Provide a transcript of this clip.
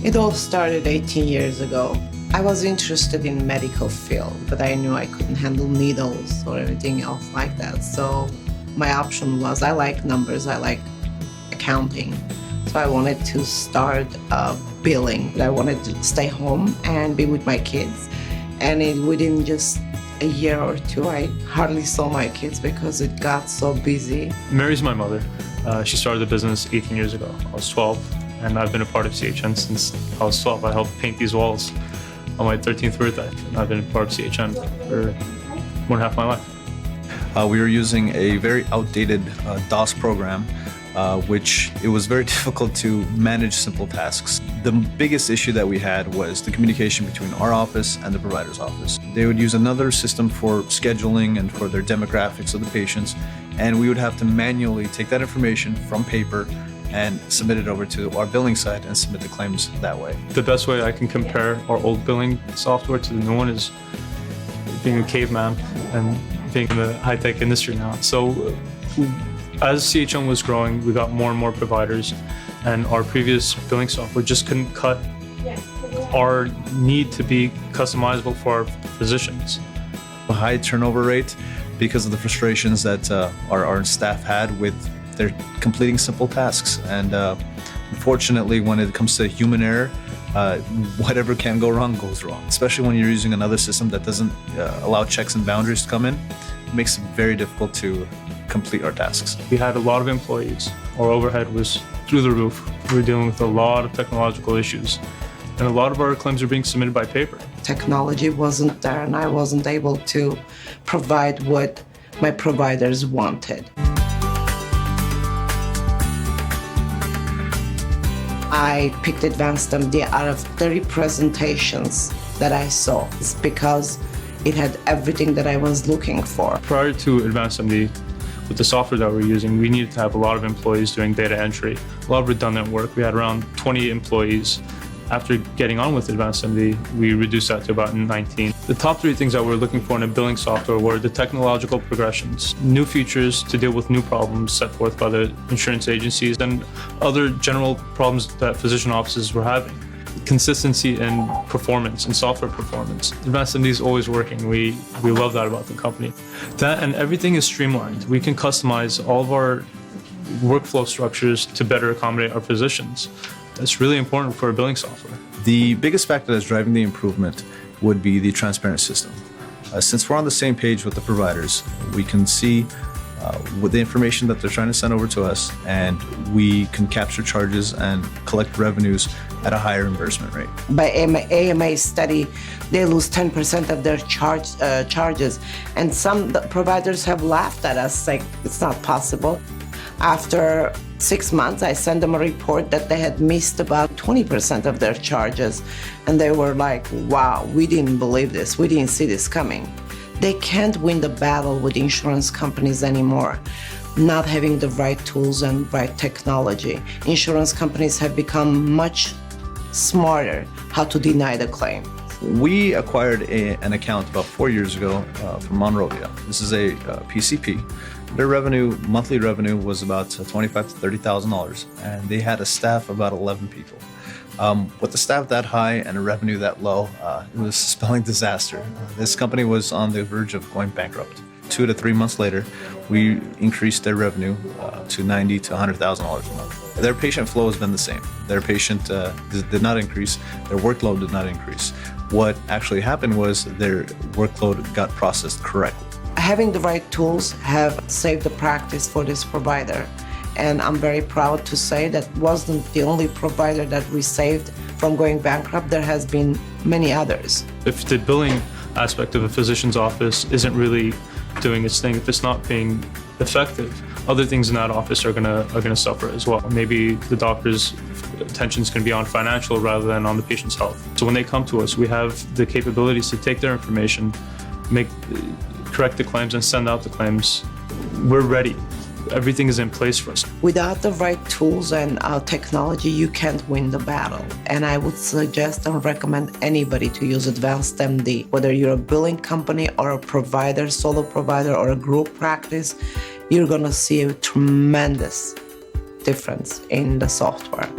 It all started 18 years ago. I was interested in medical field, but I knew I couldn't handle needles or anything else like that. So my option was, I like numbers, I like accounting. So I wanted to start billing. I wanted to stay home and be with my kids. And within just a year or two, I hardly saw my kids because it got so busy. Mary's my mother. She started the business 18 years ago. I was 12, and I've been a part of CHN since I was 12. I helped paint these walls on my 13th birthday, and I've been a part of CHN for more than half my life. We were using a very outdated DOS program, which it was very difficult to manage simple tasks. The biggest issue that we had was the communication between our office and the provider's office. They would use another system for scheduling and for their demographics of the patients, and we would have to manually take that information from paper and submit it over to our billing site and submit the claims that way. The best way I can compare our old billing software to the new one is being a caveman and being in the high-tech industry now. So as CHN was growing, we got more and more providers, and our previous billing software just couldn't cut our need to be customizable for our physicians. A high turnover rate because of the frustrations that our staff had with their completing simple tasks. And unfortunately, when it comes to human error, whatever can go wrong goes wrong, especially when you're using another system that doesn't allow checks and boundaries to come in. It makes it very difficult to complete our tasks. We had a lot of employees. Our overhead was through the roof. We were dealing with a lot of technological issues, and a lot of our claims are being submitted by paper. Technology wasn't there, and I wasn't able to provide what my providers wanted. I picked AdvancedMD out of 30 presentations that I saw. It's because it had everything that I was looking for. Prior to AdvancedMD, with the software that we're using, we needed to have a lot of employees doing data entry, a lot of redundant work. We had around 20 employees. After getting on with AdvancedMD, we reduced that to about 19. The top three things that we're looking for in a billing software were the technological progressions, new features to deal with new problems set forth by the insurance agencies, and other general problems that physician offices were having. Consistency in performance and software performance. AdvancedMD is always working. We love that about the company. That and everything is streamlined. We can customize all of our workflow structures to better accommodate our physicians. That's really important for a billing software. The biggest factor that's driving the improvement would be the transparent system. Since we're on the same page with the providers, we can see with the information that they're trying to send over to us, and we can capture charges and collect revenues at a higher reimbursement rate. By AMA study, they lose 10% of their charges, and some providers have laughed at us, like, it's not possible. After 6 months, I sent them a report that they had missed about 20% of their charges, and they were like, wow, we didn't believe this, we didn't see this coming. They can't win the battle with insurance companies anymore, not having the right tools and right technology. Insurance companies have become much smarter how to deny the claim. We acquired an account about 4 years ago from Monrovia. This is a PCP. Their monthly revenue was about $25,000 to $30,000, and they had a staff of about 11 people. With the staff that high and a revenue that low, it was spelling disaster. This company was on the verge of going bankrupt. 2 to 3 months later, we increased their revenue to $90,000 to $100,000 a month. Their patient flow has been the same. Their patient did not increase. Their workload did not increase. What actually happened was their workload got processed correctly. Having the right tools have saved the practice for this provider. And I'm very proud to say that wasn't the only provider that we saved from going bankrupt. There has been many others. If the billing aspect of a physician's office isn't really doing its thing, if it's not being effective, other things in that office are gonna suffer as well. Maybe the doctor's attention is going to be on financial rather than on the patient's health. So when they come to us, we have the capabilities to take their information, correct the claims, and send out the claims. We're ready. Everything is in place for us. Without the right tools and technology, you can't win the battle. And I would suggest and recommend anybody to use AdvancedMD. Whether you're a billing company or a provider, solo provider, or a group practice, you're gonna see a tremendous difference in the software.